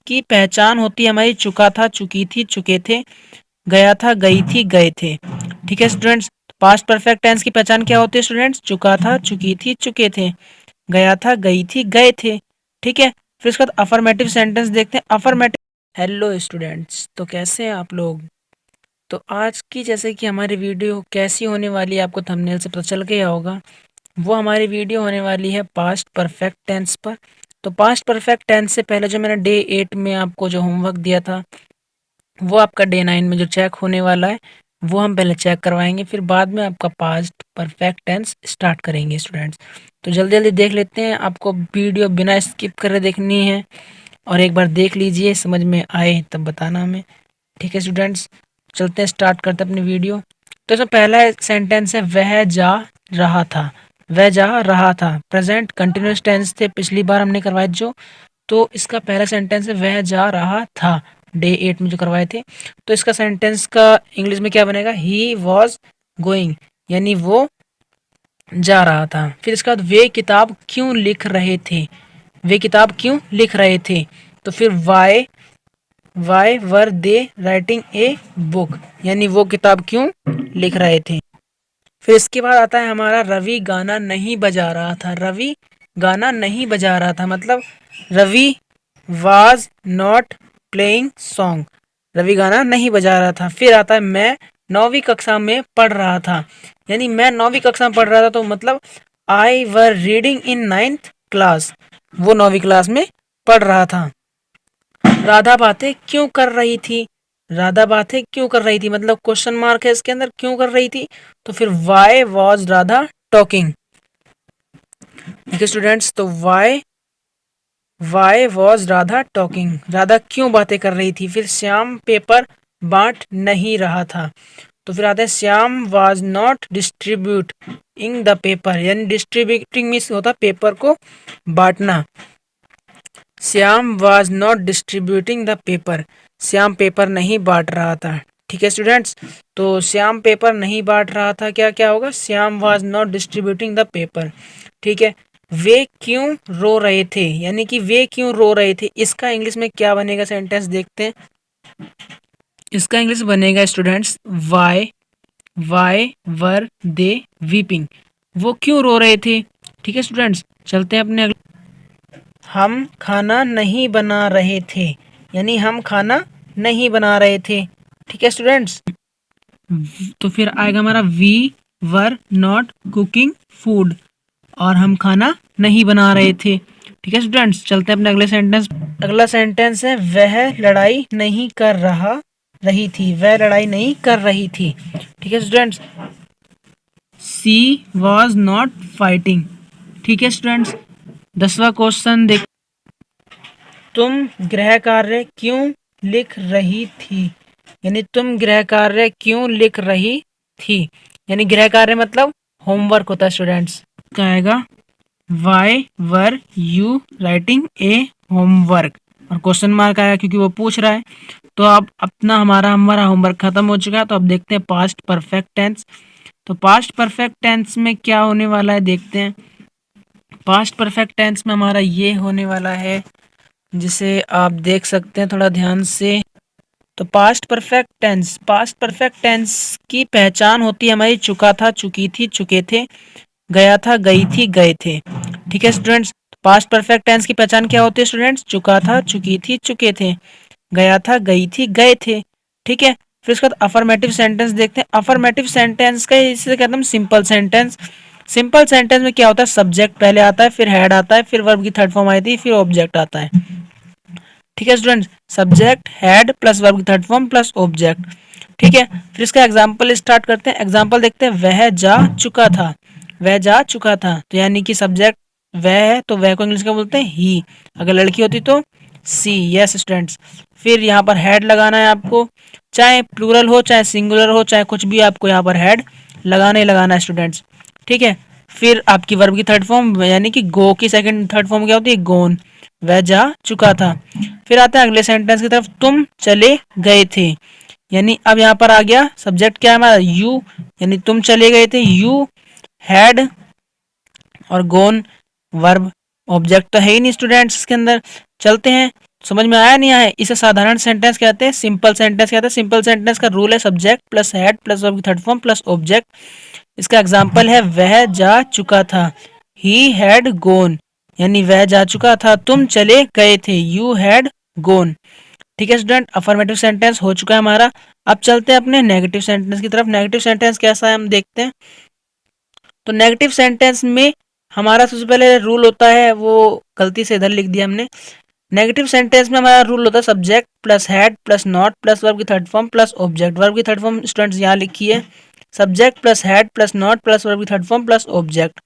की पहचान होती है हमारी चुका था, चुकी थी, चुके थे, गया था, गई थी, गए थे। ठीक है स्टूडेंट्स, पास्ट परफेक्ट टेंस की पहचान क्या होती है स्टूडेंट्स? चुका था, चुकी थी, चुके थे, गया था, गई थी, गए थे। ठीक है, फिर उसके बाद अफर्मेटिव सेंटेंस देखते हैं। अफर्मेटिव। हेलो स्टूडेंट्स, तो कैसे हैं आप लोग? तो आज की जैसे कि हमारी वीडियो कैसी होने वाली है आपको थंबनेल से पता चल गया होगा। वो हमारी वीडियो होने वाली है पास्ट परफेक्ट टेंस पर। तो पास्ट परफेक्ट टेंस से पहले जो मैंने डे 8 में आपको जो होमवर्क दिया था वो आपका डे 9 में जो चेक होने वाला है वो हम पहले चेक करवाएंगे, फिर बाद में आपका पास्ट परफेक्ट टेंस स्टार्ट करेंगे स्टूडेंट्स। तो जल्दी जल्दी देख लेते हैं, आपको वीडियो बिना स्किप करे देखनी है और एक बार देख लीजिए, समझ में आए तब बताना हमें। ठीक है स्टूडेंट्स, चलते हैं, स्टार्ट करते हैं अपनी वीडियो। तो इसमें पहला सेंटेंस है वह जा रहा था। वह जा रहा था प्रेजेंट कंटिन्यूस टेंस थे, पिछली बार हमने करवाए जो। तो इसका पहला सेंटेंस है वह जा रहा था, डे 8 में जो करवाए थे। तो इसका सेंटेंस का इंग्लिश में क्या बनेगा? ही वॉज गोइंग, यानी वो जा रहा था। फिर इसके बाद वे किताब क्यों लिख रहे थे। वे किताब क्यों लिख रहे थे, तो फिर why were they writing a book, यानी वो किताब क्यों लिख रहे थे। फिर इसके बाद आता है हमारा रवि गाना नहीं बजा रहा था। रवि गाना नहीं बजा रहा था मतलब Ravi was not playing song, Ravi गाना नहीं बजा रहा था। फिर आता है मैं 9वीं कक्षा में पढ़ रहा था, यानी मैं 9वीं कक्षा में पढ़ रहा था, तो मतलब आई were reading in 9th class, वो 9वीं क्लास में पढ़ रहा था। राधा बातें क्यों कर रही थी। राधा बातें क्यों कर रही थी मतलब क्वेश्चन मार्क है इसके अंदर, क्यों कर रही थी, तो फिर वाई वॉज राधा टॉकिंग। ठीक है स्टूडेंट्स, तो why was Radha talking, Radha क्यों बातें कर रही थी। फिर श्याम पेपर बांट नहीं रहा था, तो फिर आता है Shyam was not distribute in the paper, यानी डिस्ट्रीब्यूटिंग मीन्स होता पेपर को बांटना। Shyam was not distributing the paper, Shyam paper नहीं बांट रहा था। ठीक है स्टूडेंट्स, तो श्याम पेपर नहीं बांट रहा था, क्या क्या होगा? Shyam was not distributing the paper. ठीक है, वे क्यों रो रहे थे, यानी कि वे क्यों रो रहे थे, इसका इंग्लिश में क्या बनेगा सेंटेंस देखते हैं। इसका इंग्लिश बनेगा students why were they weeping, वो क्यों रो रहे थे। ठीक है स्टूडेंट्स, चलते हैं अपने हम खाना नहीं बना रहे थे, यानी हम खाना नहीं बना रहे थे। ठीक है स्टूडेंट्स, तो फिर आएगा हमारा we were not cooking food, और हम खाना नहीं बना रहे थे। ठीक है स्टूडेंट्स, चलते हैं अपने अगले सेंटेंस। अगला सेंटेंस है वह लड़ाई नहीं कर रही थी। वह लड़ाई नहीं कर रही थी। ठीक है students, she was not fighting. ठीक है स्टूडेंट्स, 10वां क्वेश्चन देख, तुम गृह कार्य क्यों लिख रही थी, यानी तुम गृह कार्य क्यों लिख रही थी, यानी गृह कार्य मतलब होमवर्क होता है स्टूडेंट्स। क्या आएगा? Why were you writing a homework, और क्वेश्चन मार्क आया क्योंकि वो पूछ रहा है। तो अब अपना हमारा होमवर्क खत्म हो चुका है। तो अब देखते हैं पास्ट परफेक्ट टेंस। तो पास्ट परफेक्ट टेंस में क्या होने वाला है देखते हैं। पास्ट परफेक्ट टेंस में हमारा ये होने वाला है, जिसे आप देख सकते हैं थोड़ा ध्यान से। तो पास्ट परफेक्ट टेंस की पहचान होती है हमारी चुका था, चुकी थी, चुके थे, गया था, गई थी, गए थे। ठीक है स्टूडेंट्स, पास्ट परफेक्ट टेंस की पहचान क्या होती है स्टूडेंट्स? चुका था, चुकी थी, चुके थे, गया था, गई थी, गए थे। ठीक है, फिर उसके बाद अफर्मेटिव सेंटेंस देखते हैं। अफर्मेटिव सेंटेंस का इसे कहते हैं सिंपल सेंटेंस। सिंपल सेंटेंस में क्या होता है? सब्जेक्ट पहले आता है, फिर हेड आता है, फिर वर्ब की थर्ड फॉर्म आती है, फिर ऑब्जेक्ट आता है। ठीक है students, subject head plus verb की थर्ड फॉर्म प्लस ऑब्जेक्ट। ठीक है, फिर इसका एग्जांपल स्टार्ट करते हैं। एग्जांपल देखते हैं, वह जा चुका था। वह जा चुका था, तो यानी कि सब्जेक्ट वह है, तो वह को इंग्लिश में बोलते हैं ही। अगर लड़की होती तो सी। यस स्टूडेंट्स, फिर यहाँ पर हेड लगाना है आपको, चाहे प्लूरल हो, चाहे सिंगुलर हो, चाहे कुछ भी, आपको यहाँ पर हेड लगाना ही लगाना है स्टूडेंट्स। ठीक है, फिर आपकी वर्ब की थर्ड फॉर्म यानी कि गो की सेकंड थर्ड फॉर्म क्या होती है? गोन। वह जा चुका था। फिर आता है अगले सेंटेंस की तरफ, तुम चले गए थे, यानी अब यहाँ पर आ गया सब्जेक्ट क्या है हमारा? यू, यानी तुम चले गए थे। यू हैड और गोन वर्ब, ऑब्जेक्ट तो है ही नहीं स्टूडेंट्स इसके अंदर। चलते हैं, समझ में आया नहीं आया? इसे साधारण सेंटेंस कहते हैं, सिंपल सेंटेंस कहते हैं। सिंपल सेंटेंस का रूल है subject plus had plus verb की थर्ड फॉर्म प्लस ऑब्जेक्ट। इसका एग्जांपल है वह जा चुका था, ही हैड गोन, यानी वह जा चुका था, तुम चले गए थे, यू हैड गोन। ठीक है स्टूडेंट, अफर्मेटिव सेंटेंस हो चुका है हमारा। अब चलते हैं अपने नेगेटिव सेंटेंस की तरफ। नेगेटिव सेंटेंस कैसा है हम देखते हैं। तो नेगेटिव सेंटेंस में हमारा सबसे पहले रूल होता है, वो गलती से इधर लिख दिया हमने। नेगेटिव सेंटेंस में हमारा रूल होता है subject plus had plus not plus verb की third form plus object. Verb की थर्ड फॉर्म स्टूडेंट्स यहाँ लिखी है, subject plus had plus not plus verb की थर्ड फॉर्म प्लस ऑब्जेक्ट।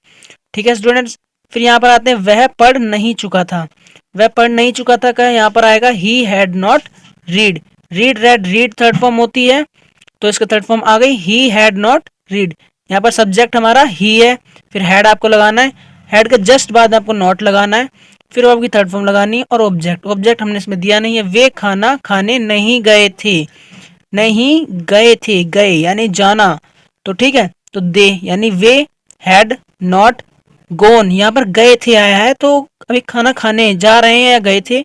ठीक है स्टूडेंट्स, फिर यहाँ पर आते हैं वह पढ़ नहीं चुका था। वह पढ़ नहीं चुका था का यहाँ पर आएगा he had not read. Read red read third form होती है, तो इसका थर्ड फॉर्म आ गई ही हैड नॉट रीड। यहाँ पर सब्जेक्ट हमारा ही है, फिर हैड आपको लगाना है, हैड के जस्ट बाद आपको नॉट लगाना है, फिर वर्ब की थर्ड फॉर्म लगानी है और ऑब्जेक्ट। ऑब्जेक्ट हमने इसमें दिया नहीं है। वे खाना खाने नहीं गए थे, नहीं गए थे, गए यानी जाना, तो ठीक है। तो दे यानी वे हैड नॉट गोन, यहाँ पर गए थे आया है, तो अभी खाना खाने जा रहे हैं या गए थे,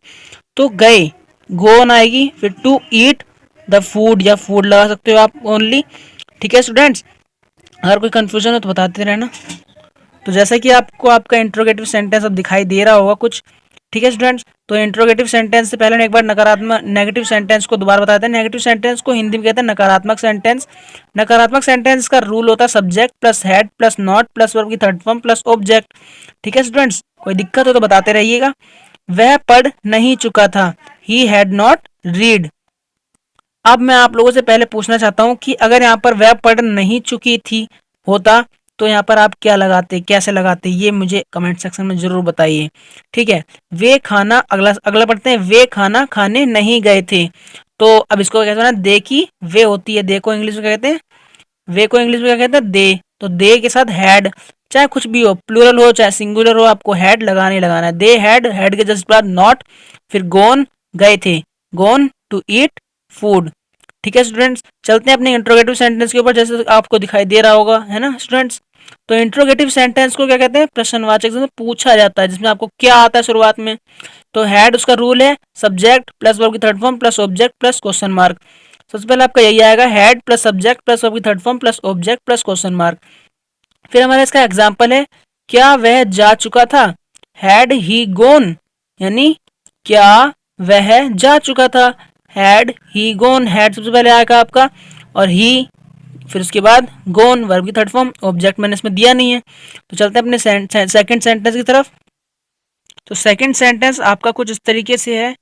तो गए, गोन आएगी। फिर टू ईट द फूड या फूड लगा सकते हो आप ओनली। ठीक है स्टूडेंट्स, अगर कोई कंफ्यूजन हो तो बताते रहना। तो जैसा कि आपको आपका इंट्रोगेटिव सेंटेंस अब दिखाई दे रहा होगा कुछ। ठीक है स्टूडेंट्स, तो इंट्रोगेटिव सेंटेंस से पहले एक बार नकारात्मक नेगेटिव सेंटेंस को दोबारा बताते हैं। नेगेटिव सेंटेंस को हिंदी में कहते हैं नकारात्मक सेंटेंस। नकारात्मक सेंटेंस का रूल होता है subject plus had plus not plus verb की थर्ड फॉर्म प्लस ऑब्जेक्ट। ठीक है स्टूडेंट्स, कोई दिक्कत हो तो बताते रहिएगा। वह पढ़ नहीं चुका था, ही हैड नॉट रीड। अब मैं आप लोगों से पहले पूछना चाहता हूं कि अगर यहाँ पर वह पढ़ नहीं चुकी थी होता, तो यहाँ पर आप क्या लगाते, कैसे लगाते, ये मुझे कमेंट सेक्शन में जरूर बताइए। ठीक है, वे खाना, अगला अगला पढ़ते हैं, वे खाना खाने नहीं गए थे। तो अब इसको क्या कहते हैं, दे की वे होती है, दे को इंग्लिश में क्या कहते हैं, वे को इंग्लिश में क्या कहते हैं, दे। तो दे के साथ हैड, चाहे कुछ भी हो, प्लूरल हो चाहे सिंगुलर हो, आपको हैड लगाना ही लगाना है। दे हैड, हैड के जस्ट बाद नॉट, फिर गोन गए थे, गोन टू ईट फूड। ठीक है स्टूडेंट्स, चलते हैं अपने इंट्रोगेटिव सेंटेंस के ऊपर, जैसे आपको दिखाई दे रहा होगा, है ना स्टूडेंट्स। तो इंट्रोगेटिव सेंटेंस को क्या कहते हैं, प्रश्नवाचक से पूछा जाता है, जिसमें आपको क्या आता है शुरुआत में। तो हैड उसका रूल है सब्जेक्ट प्लस वर्ब की third form plus object plus question mark. सबसे पहले आपका यही आएगा, had plus subject plus verb की third form plus object plus question mark. फिर हमारा इसका एग्जाम्पल है, क्या वह जा चुका था, हैड ही गोन, यानी क्या वह जा चुका था, हैड ही गोन। हैड सबसे पहले आएगा आपका, और ही फिर उसके बाद गोन वर्ब की थर्ड फॉर्म, ऑब्जेक्ट मैंने इसमें दिया नहीं है। तो चलते हैं अपने सेकंड सेंटेंस की तरफ। तो सेकंड सेंटेंस आपका कुछ इस तरीके से है,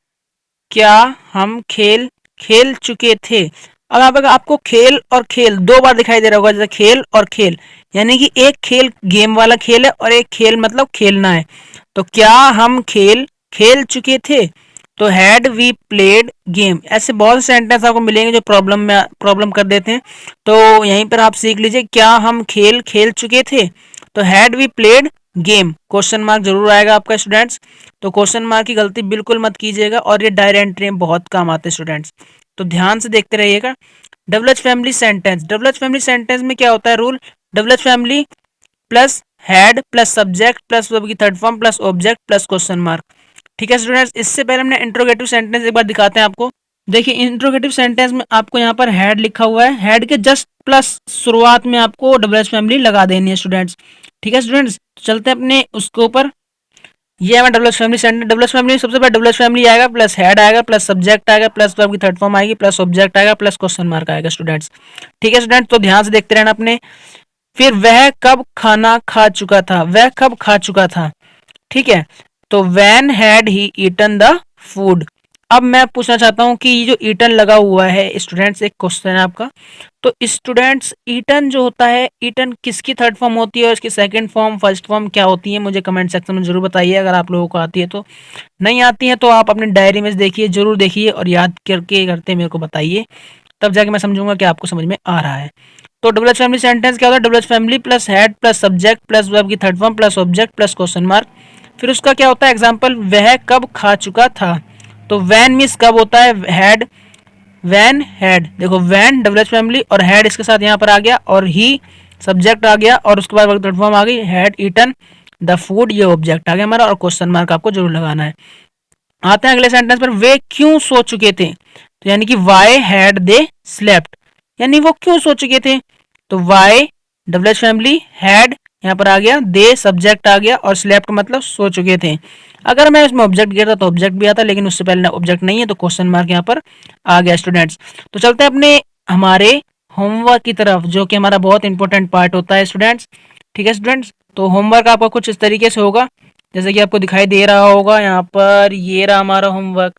क्या हम खेल खेल चुके थे। अब यहाँ पर आपको खेल और खेल दो बार दिखाई दे रहा होगा, जैसे खेल और खेल, यानी कि एक खेल गेम वाला खेल है और एक खेल मतलब खेलना है। तो क्या हम खेल खेल चुके थे, तो हैड वी प्लेड गेम। ऐसे बहुत से सेंटेंस आपको मिलेंगे जो प्रॉब्लम कर देते हैं, तो यहीं पर आप सीख लीजिए, क्या हम खेल खेल चुके थे, तो had we played game. Question mark जरूर आएगा आपका स्टूडेंट्स, तो क्वेश्चन मार्क की गलती बिल्कुल मत कीजिएगा, और ये डायरी एंट्री में बहुत काम आते हैं स्टूडेंट्स, तो ध्यान से देखते रहिएगा। Double H family sentence, double H family sentence में क्या होता है rule, double H family plus had plus subject plus verb की third form plus object plus question mark. ठीक है स्टूडेंट्स, इससे पहले हमने इंट्रोगेटिव सेंटेंस एक बार दिखाते हैं आपको। देखिए इंट्रोगेटिव सेंटेंस में आपको यहाँ पर हैड लिखा हुआ है, हैड के जस्ट प्लस शुरुआत में आपको डबल एच फैमिली लगा देनी है स्टूडेंट्स। ठीक है स्टूडेंट्स, चलते हैं अपने उसके ऊपर। ये हमारा double H family sentence, double H family सबसे पहले डबल एच फैमिली आएगा, प्लस हैड आएगा प्लस सब्जेक्ट आएगा प्लस वर्ब की थर्ड फॉर्म आएगी प्लस ऑब्जेक्ट आएगा प्लस क्वेश्चन मार्क आएगा स्टूडेंट्स। ठीक है स्टूडेंट्स, तो ध्यान से देखते रहना अपने। फिर वह कब खाना खा चुका था, वह कब खा चुका था, ठीक है, तो when had he eaten the food. अब मैं पूछना चाहता हूं कि ये जो ईटन लगा हुआ है स्टूडेंट्स, एक क्वेश्चन है आपका, तो स्टूडेंट्स ईटन जो होता है, ईटन किसकी थर्ड फॉर्म होती है और इसकी सेकंड फॉर्म फर्स्ट फॉर्म क्या होती है, मुझे कमेंट सेक्शन में जरूर बताइए। अगर आप लोगों को आती है तो, नहीं आती है तो आप अपनी डायरी में देखिए, जरूर देखिए और याद करके करते मेरे को बताइए, तब जाके मैं समझूंगा कि आपको समझ में आ रहा है। तो डबल एच फैमिली सेंटेंस क्या होता है, double H family plus had plus subject plus verb की third form plus object plus question mark. फिर उसका क्या होता है एग्जाम्पल, वह कब खा चुका था, तो वैन मीन्स कब होता है, हैड, वैन हैड, देखो वैन डबल एच फैमिली और हैड इसके साथ यहाँ पर आ गया, और ही सब्जेक्ट आ गया, और उसके बाद थर्ड फॉर्म आ गई, हैड ईटन द फूड, ये ऑब्जेक्ट आ गया हमारा, और क्वेश्चन मार्क आपको जरूर लगाना है। आते हैं अगले सेंटेंस पर, वे क्यों सो चुके थे, तो यानी कि वाई हैड दे स्लेप्ट, यानी वो क्यों सो चुके थे। तो why double H family, had यहाँ पर आ गया, दे सब्जेक्ट आ गया और स्लेप्ट मतलब सो चुके थे। अगर मैं इसमें ऑब्जेक्ट गिरता तो ऑब्जेक्ट भी आता, लेकिन उससे पहले ऑब्जेक्ट नहीं है तो क्वेश्चन मार्क यहाँ पर आ गया स्टूडेंट्स। तो चलते हैं अपने हमारे होमवर्क की तरफ, जो कि हमारा बहुत इंपॉर्टेंट पार्ट होता है स्टूडेंट्स। ठीक है स्टूडेंट्स, तो होमवर्क आपका कुछ इस तरीके से होगा, जैसे कि आपको दिखाई दे रहा होगा यहाँ पर, ये रहा हमारा होमवर्क।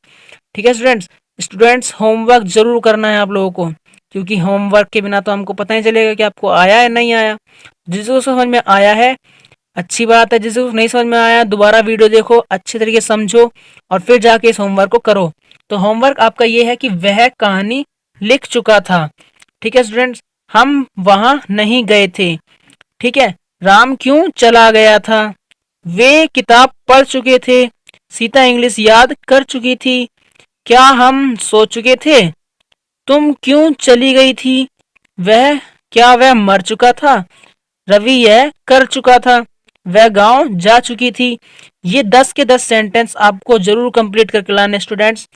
ठीक है स्टूडेंट्स, स्टूडेंट्स होमवर्क जरूर करना है आप लोगों को, क्योंकि होमवर्क के बिना तो हमको पता नहीं चलेगा कि आपको आया है नहीं आया। जिसको समझ में आया है अच्छी बात है, जिसको नहीं समझ में आया दोबारा वीडियो देखो, अच्छे तरीके से समझो और फिर जाके इस होमवर्क को करो। तो होमवर्क आपका ये है कि वह कहानी लिख चुका था। ठीक है स्टूडेंट्स, हम वहां नहीं गए थे। ठीक है, राम क्यों चला गया था, वे किताब पढ़ चुके थे, सीता इंग्लिश याद कर चुकी थी, क्या हम सो चुके थे, तुम क्यों चली गई थी, वह मर चुका था, रवि यह कर चुका था, वह गांव जा चुकी थी। ये 10 के 10 सेंटेंस आपको जरूर कंप्लीट करके लाने स्टूडेंट्स,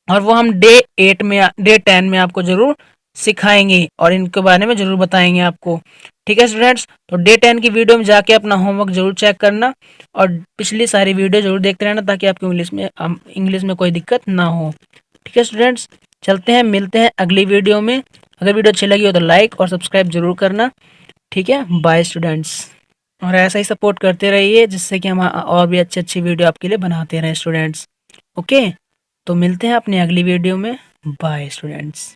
और वो हम डे 10 में आपको जरूर सिखाएंगे और इनके बारे में जरूर बताएंगे आपको। ठीक है स्टूडेंट्स, तो डे 10 की वीडियो में जाके अपना होमवर्क जरूर चेक करना और पिछली सारी वीडियो जरूर देखते रहना, ताकि आपको इंग्लिश में कोई दिक्कत ना हो। ठीक है स्टूडेंट्स, चलते हैं, मिलते हैं अगली वीडियो में। अगर वीडियो अच्छी लगी हो तो लाइक और सब्सक्राइब जरूर करना। ठीक है, बाय स्टूडेंट्स, और ऐसा ही सपोर्ट करते रहिए जिससे कि हम और भी अच्छी अच्छी वीडियो आपके लिए बनाते रहें स्टूडेंट्स। ओके, तो मिलते हैं अपनी अगली वीडियो में। Bye students.